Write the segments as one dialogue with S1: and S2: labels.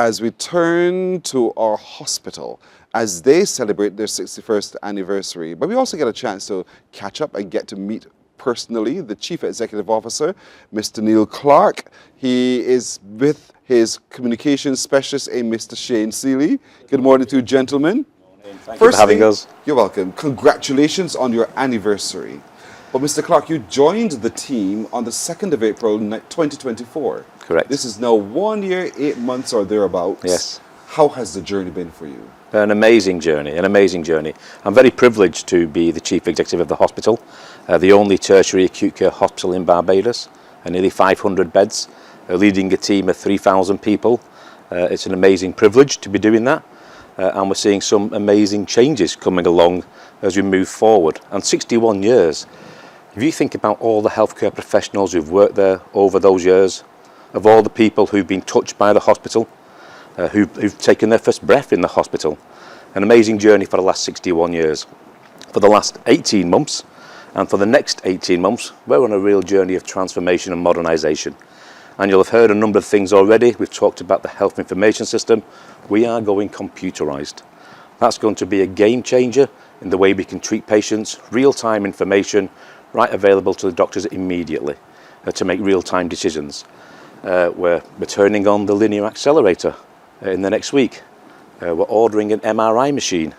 S1: as we turn to our hospital as they celebrate their 61st anniversary. But we also get a chance to catch up and get to meet personally the Chief Executive Officer, Mr. Neil Clark. He is with his communications specialist, Mr. Shane Seeley. Good morning to you, gentlemen.
S2: Thank you for having us.
S1: You're welcome. Congratulations on your anniversary. But Mr. Clark, you joined the team on the 2nd of April, 2024.
S2: Correct.
S1: This is now 1 year, 8 months or thereabouts.
S2: Yes.
S1: How has the journey been for you?
S2: An amazing journey, an amazing journey. I'm very privileged to be the Chief Executive of the hospital, the only tertiary acute care hospital in Barbados, nearly 500 beds, leading a team of 3,000 people. It's an amazing privilege to be doing that, and we're seeing some amazing changes coming along as we move forward. And 61 years, if you think about all the healthcare professionals who've worked there over those years, of all the people who've been touched by the hospital, who've taken their first breath in the hospital, an amazing journey for the last 61 years. For the last 18 months, and for the next 18 months, we're on a real journey of transformation and modernisation. And you'll have heard a number of things already. We've talked about the health information system. We are going computerised. That's going to be a game changer in the way we can treat patients, real-time information, right available to the doctors immediately to make real-time decisions. We're turning on the Linear Accelerator in the next week. We're ordering an MRI machine,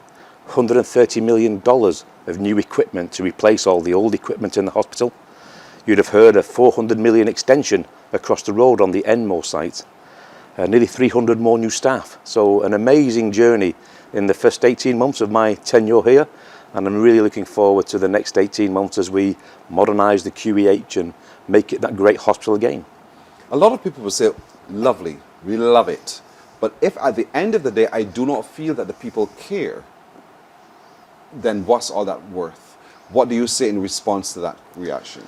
S2: $130 million of new equipment to replace all the old equipment in the hospital. You'd have heard a 400 million extension across the road on the Enmore site. Nearly 300 more new staff. So an amazing journey in the first 18 months of my tenure here. And I'm really looking forward to the next 18 months as we modernise the QEH and make it that great hospital again.
S1: A lot of people will say, lovely, we love it. But if at the end of the day I do not feel that the people care, then what's all that worth? What do you say in response to that reaction?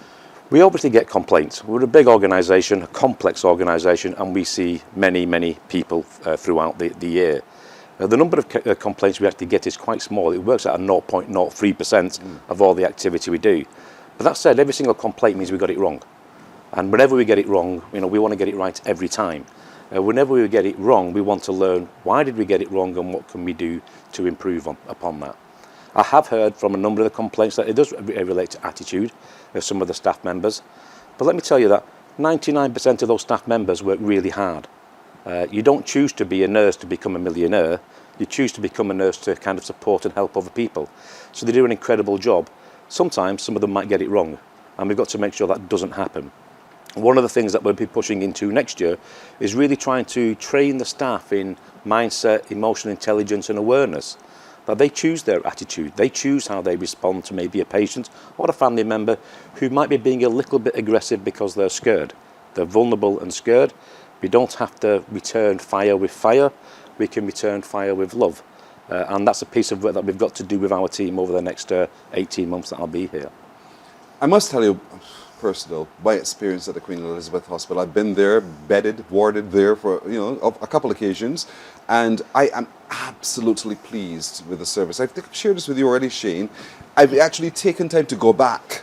S2: We obviously get complaints. We're a big organisation, a complex organisation, and we see many, many people throughout the year. The number of complaints we actually get is quite small. It works at a 0.03% of all the activity we do. But that said, every single complaint means we got it wrong. And whenever we get it wrong, we want to get it right every time. Whenever we get it wrong, we want to learn why did we get it wrong and what can we do to improve upon that. I have heard from a number of the complaints that it does relate to attitude of some of the staff members. But let me tell you that 99% of those staff members work really hard. You don't choose to be a nurse to become a millionaire. You choose to become a nurse to kind of support and help other people. So they do an incredible job. Sometimes some of them might get it wrong, and we've got to make sure that doesn't happen. One of the things that we'll be pushing into next year is really trying to train the staff in mindset, emotional intelligence and awareness. That they choose their attitude, they choose how they respond to maybe a patient or a family member who might be being a little bit aggressive because they're scared. They're vulnerable and scared. We don't have to return fire with fire, we can return fire with love. And that's a piece of work that we've got to do with our team over the next 18 months that I'll be here.
S1: I must tell you, personal, my experience at the Queen Elizabeth Hospital. I've been there, bedded, warded there for a couple occasions, and I am absolutely pleased with the service. I've shared this with you already, Shane. I've actually taken time to go back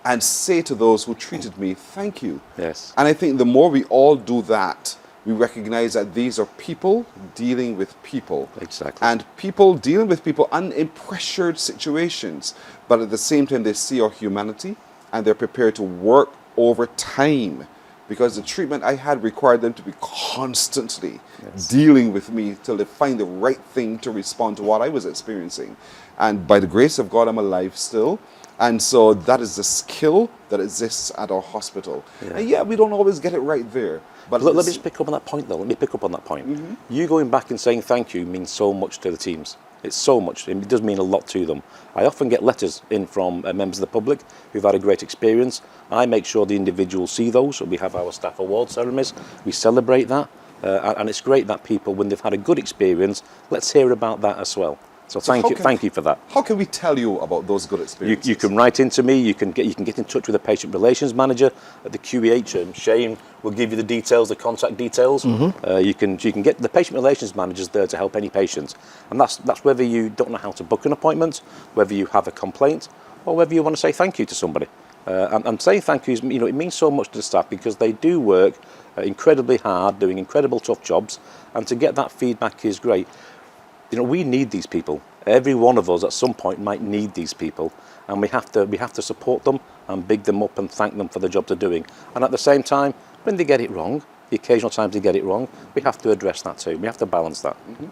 S1: and say to those who treated me, thank you.
S2: Yes.
S1: And I think the more we all do that, we recognize that these are people dealing with people.
S2: Exactly.
S1: And people dealing with people in pressured situations, but at the same time they see our humanity, and they're prepared to work overtime because the treatment I had required them to be constantly dealing with me till they find the right thing to respond to what I was experiencing. And by the grace of God, I'm alive still. And so that is the skill that exists at our hospital. Yeah. And we don't always get it right there. But
S2: let me just pick up on that point though. Let me pick up on that point. You going back and saying thank you means so much to the teams. It's so much. It does mean a lot to them. I often get letters in from members of the public who've had a great experience. I make sure the individuals see those. So we have our staff award ceremonies. We celebrate that. And it's great that people, when they've had a good experience, let's hear about that as well. So thank you for that.
S1: How can we tell you about those good experiences?
S2: You can write into me. You can get in touch with the patient relations manager at the QEH, and Shane will give you the details, the contact details. You can get the patient relations managers there to help any patients, and that's whether you don't know how to book an appointment, whether you have a complaint, or whether you want to say thank you to somebody. And saying thank you is, it means so much to the staff, because they do work incredibly hard, doing incredible tough jobs, and to get that feedback is great. We need these people. Every one of us at some point might need these people, and we have to support them and big them up and thank them for the job they're doing. And at the same time, when they get it wrong, the occasional times they get it wrong, we have to address that too. We have to balance that.
S1: Mm-hmm.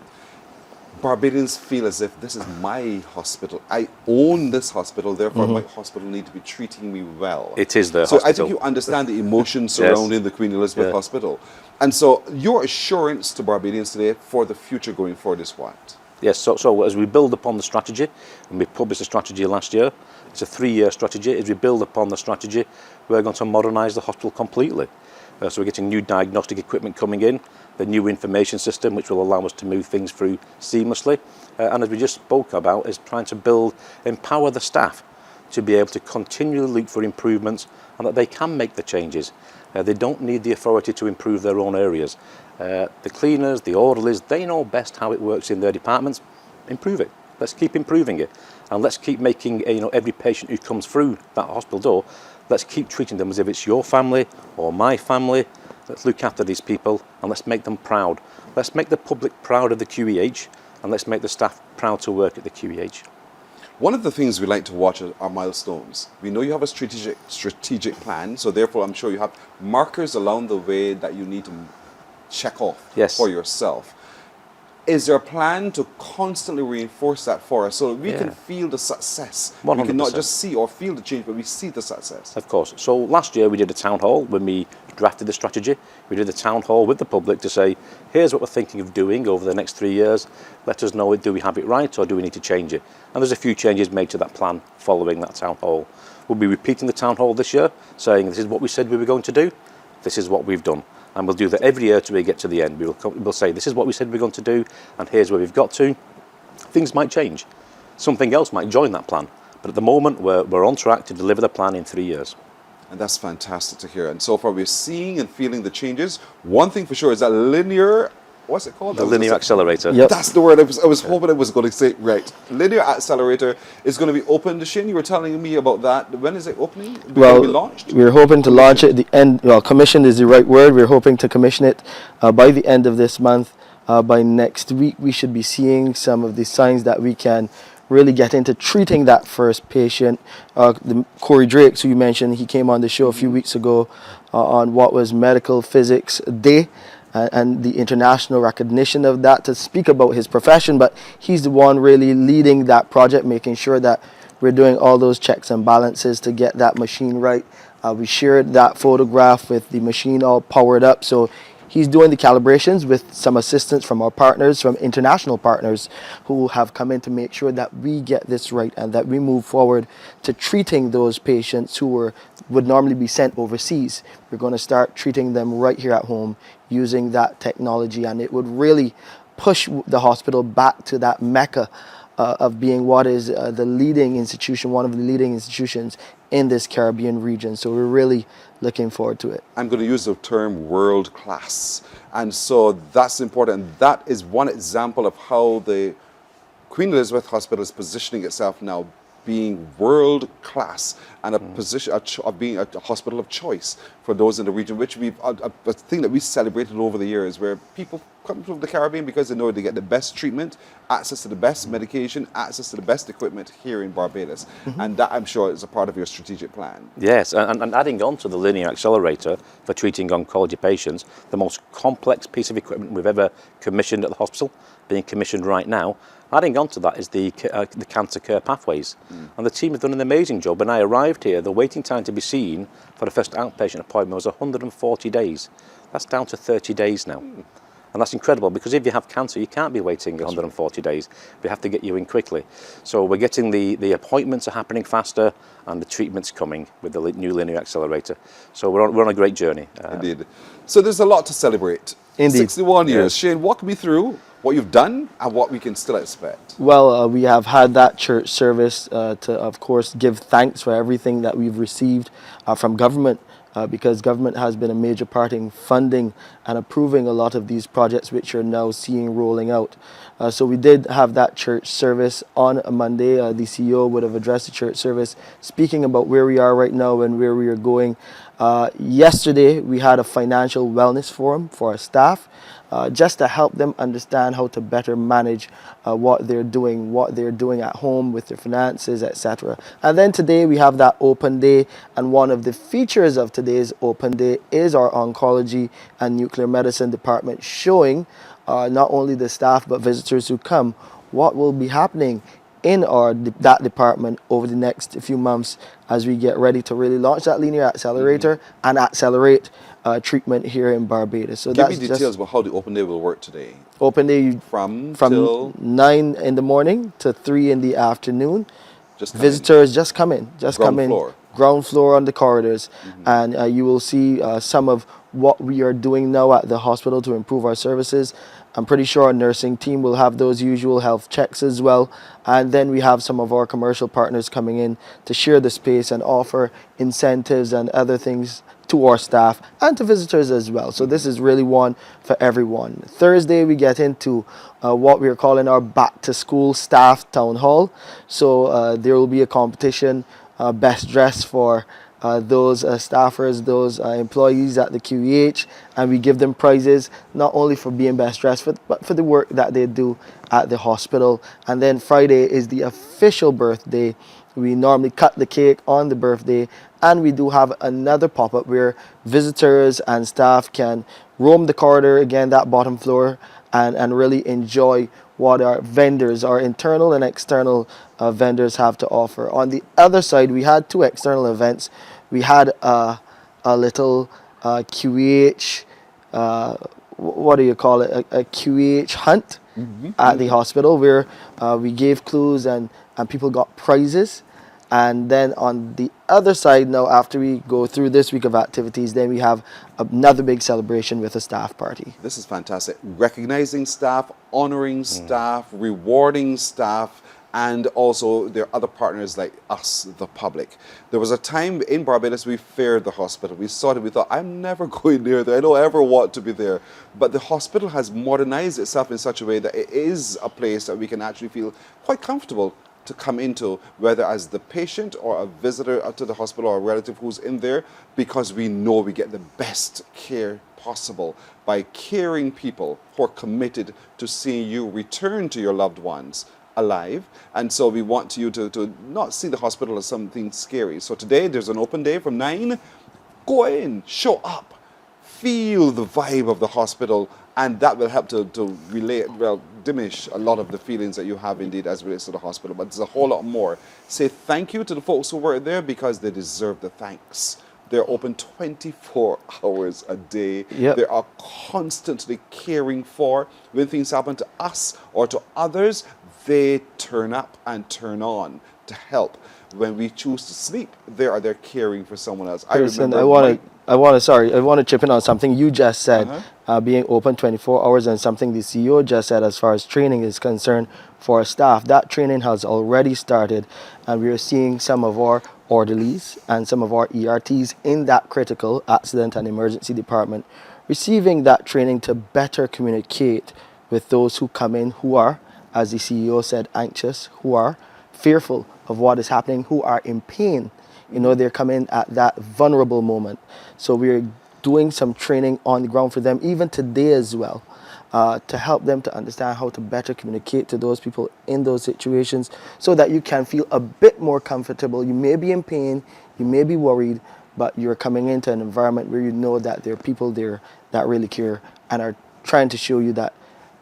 S1: Barbadians feel as if this is my hospital. I own this hospital, therefore my hospital need to be treating me well.
S2: It is their
S1: so
S2: hospital.
S1: I think you understand the emotions surrounding the Queen Elizabeth Hospital. And so your assurance to Barbadians today for the future going forward is what?
S2: Yes, so as we build upon the strategy, and we published the strategy last year, it's a 3-year strategy. As we build upon the strategy, we're going to modernise the hospital completely. So we're getting new diagnostic equipment coming in, the new information system which will allow us to move things through seamlessly. And as we just spoke about, is trying to empower the staff to be able to continually look for improvements, and that they can make the changes. They don't need the authority to improve their own areas. The cleaners, the orderlies, they know best how it works in their departments. Improve it. Let's keep improving it. And let's keep making every patient who comes through that hospital door, let's keep treating them as if it's your family or my family. Let's look after these people, and let's make them proud. Let's make the public proud of the QEH, and let's make the staff proud to work at the QEH.
S1: One of the things we like to watch are milestones. We know you have a strategic plan, so therefore I'm sure you have markers along the way that you need to check off for yourself. Is there a plan to constantly reinforce that for us so that we can feel the success?
S2: 100%.
S1: We can not just see or feel the change, but we see the success.
S2: Of course. So last year we did a town hall when we drafted the strategy. We did a town hall with the public to say, here's what we're thinking of doing over the next 3 years. Let us know, do we have it right or do we need to change it? And there's a few changes made to that plan following that town hall. We'll be repeating the town hall this year, saying this is what we said we were going to do. This is what we've done. And we'll do that every year till we get to the end. We'll say, this is what we said we're going to do, and here's where we've got to. Things might change. Something else might join that plan. But at the moment, we're on track to deliver the plan in 3 years.
S1: And that's fantastic to hear. And so far, we're seeing and feeling the changes. One thing for sure is that linear, what's it called?
S2: The Linear Accelerator.
S3: Yep.
S1: That's the word. I was hoping I was going to say it right. Linear Accelerator is going to be open. Shane, you were telling me about that. When is it opening? Will it be launched?
S3: We're hoping to launch it at the end. Well, commissioned is the right word. We're hoping to commission it by the end of this month. By next week, we should be seeing some of the signs that we can really get into treating that first patient. Corey Drake, who you mentioned, he came on the show a few weeks ago on what was Medical Physics Day. And the international recognition of that, to speak about his profession, but he's the one really leading that project, making sure that we're doing all those checks and balances to get that machine right. We shared that photograph with the machine all powered up, so he's doing the calibrations with some assistance from our partners, from international partners who have come in to make sure that we get this right and that we move forward to treating those patients who would normally be sent overseas. We're going to start treating them right here at home using that technology, and it would really push the hospital back to that mecca of being what is the leading institution, one of the leading institutions in this Caribbean region. So we're really looking forward to it.
S1: I'm going to use the term world class. And so that's important. And that is one example of how the Queen Elizabeth Hospital is positioning itself now, being world class and a position of being a hospital of choice for those in the region, which we've a thing that we celebrated over the years, where people come from the Caribbean because they know they get the best treatment, access to the best medication, access to the best equipment here in Barbados. And that, I'm sure, is a part of your strategic plan.
S2: Yes, and adding on to the Linear Accelerator for treating oncology patients, the most complex piece of equipment we've ever commissioned at the hospital, being commissioned right now. Adding on to that is the cancer care pathways. And the team have done an amazing job. When I arrived here, the waiting time to be seen for the first outpatient appointment was 140 days. That's down to 30 days now. And that's incredible, because if you have cancer, you can't be waiting 140 days. We have to get you in quickly. So we're getting the appointments are happening faster, and the treatment's coming with the new Linear Accelerator. So we're on a great journey.
S1: Indeed. So there's a lot to celebrate.
S3: Indeed.
S1: 61 years.
S2: Yes.
S1: Shane, walk me through what you've done and what we can still expect.
S3: Well, we have had that church service to, of course, give thanks for everything that we've received from government, because government has been a major part in funding and approving a lot of these projects which are now seeing rolling out. So we did have that church service on a Monday. The CEO would have addressed the church service, speaking about where we are right now and where we are going. Yesterday, we had a financial wellness forum for our staff, just to help them understand how to better manage what they're doing at home with their finances, etc. And then today we have that open day, and one of the features of today's open day is our oncology and nuclear medicine department, showing not only the staff but visitors who come what will be happening in that department over the next few months as we get ready to really launch that Linear Accelerator and accelerate treatment here in Barbados. So
S1: Give
S3: that's
S1: me details about how the open day will work today.
S3: open day
S1: From
S3: from
S1: till
S3: 9 in the morning to 3 in the afternoon.
S1: just come in.
S3: Visitors just come in,
S1: Ground floor.
S3: ground floor on the corridors, and you will see some of what we are doing now at the hospital to improve our services. I'm pretty sure our nursing team will have those usual health checks as well, and then we have some of our commercial partners coming in to share the space and offer incentives and other things to our staff and to visitors as well. So this is really one for everyone. Thursday we get into what we are calling our back to school staff town hall. So there will be a competition, best dress for those staffers, those employees at the QEH, and we give them prizes not only for being best dressed, but for the work that they do at the hospital. And then Friday is the official birthday. We normally cut the cake on the birthday, and we do have another pop-up where visitors and staff can roam the corridor, again that bottom floor, and really enjoy what our vendors, our internal and external vendors have to offer. On the other side, we had two external events. We had a little QEH, what do you call it, a QEH hunt at the hospital, where we gave clues and people got prizes. And then on the other side now, after we go through this week of activities, then we have another big celebration with a staff party.
S1: This is fantastic. Recognizing staff, honoring staff, rewarding staff, and also there are other partners like us, the public. There was a time in Barbados we feared the hospital. We saw it, we thought, I'm never going near there. I don't ever want to be there. But the hospital has modernized itself in such a way that it is a place that we can actually feel quite comfortable to come into, whether as the patient or a visitor to the hospital or a relative who's in there, because we know we get the best care possible by caring people who are committed to seeing you return to your loved ones alive. And so we want you to not see the hospital as something scary. So today there's an open day from 9. Go in, show up, feel the vibe of the hospital, and that will help to diminish a lot of the feelings that you have indeed as relates to the hospital. But there's a whole lot more. Say thank you to the folks who work there, because they deserve the thanks. They're open 24 hours a day.
S3: Yep.
S1: They are constantly caring for. When things happen to us or to others, they turn up and turn on to help. When we choose to sleep, they are there caring for someone else.
S3: Listen, I want to chip in on something you just said, being open 24 hours, and something the CEO just said as far as training is concerned for our staff. That training has already started, and we are seeing some of our orderlies and some of our ERTs in that critical accident and emergency department receiving that training to better communicate with those who come in who are, as the CEO said, anxious, who are fearful of what is happening, who are in pain. You know, they're coming at that vulnerable moment. So we're doing some training on the ground for them, even today as well, to help them to understand how to better communicate to those people in those situations so that you can feel a bit more comfortable. You may be in pain, you may be worried, but you're coming into an environment where you know that there are people there that really care and are trying to show you that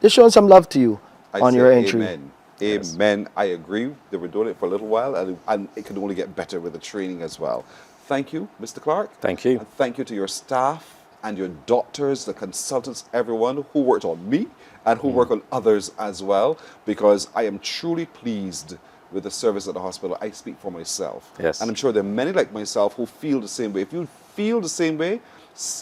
S3: they're showing some love to you on your entry.
S1: Amen. Amen. I agree. They were doing it for a little while, and it can only get better with the training as well. Thank you, Mr. Clark.
S2: Thank you.
S1: And thank you to your staff and your doctors, the consultants, everyone who worked on me and who work on others as well, because I am truly pleased with the service at the hospital. I speak for myself.
S2: Yes.
S1: And I'm sure there are many like myself who feel the same way. If you feel the same way,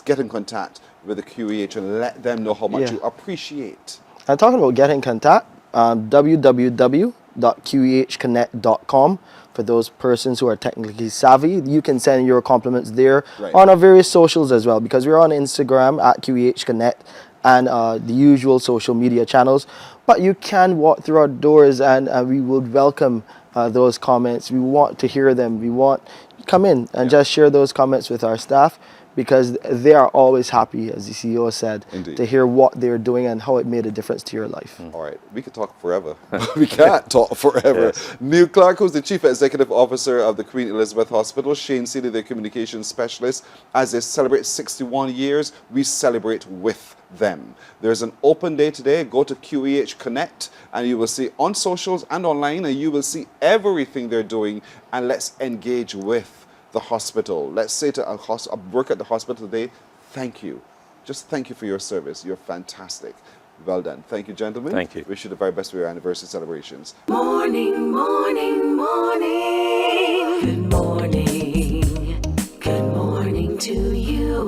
S1: get in contact with the QEH and let them know how much you appreciate.
S3: And talking about getting in contact, www.qehconnect.com for those persons who are technically savvy. You can send your compliments there on our various socials as well, because we're on Instagram at QEH Connect and the usual social media channels. But you can walk through our doors, and we would welcome those comments. We want to hear them. We want come in and just share those comments with our staff, because they are always happy, as the CEO said,
S1: Indeed.
S3: to hear what they're doing and how it made a difference to your life.
S1: All right, we could talk forever, but we can't talk forever. Neil Clark, who's the Chief Executive Officer of the Queen Elizabeth Hospital, Shane Seeley, their Communications Specialist. As they celebrate 61 years, we celebrate with them. There's an open day today. Go to QEH Connect, and you will see on socials and online, and you will see everything they're doing, and let's engage with the hospital. Let's say to a worker at the hospital today, thank you. Just thank you for your service. You're fantastic. Well done. Thank you, gentlemen.
S2: Thank you.
S1: Wish you the very best for your anniversary celebrations.
S4: Morning, morning, morning. Good morning. Good morning to you.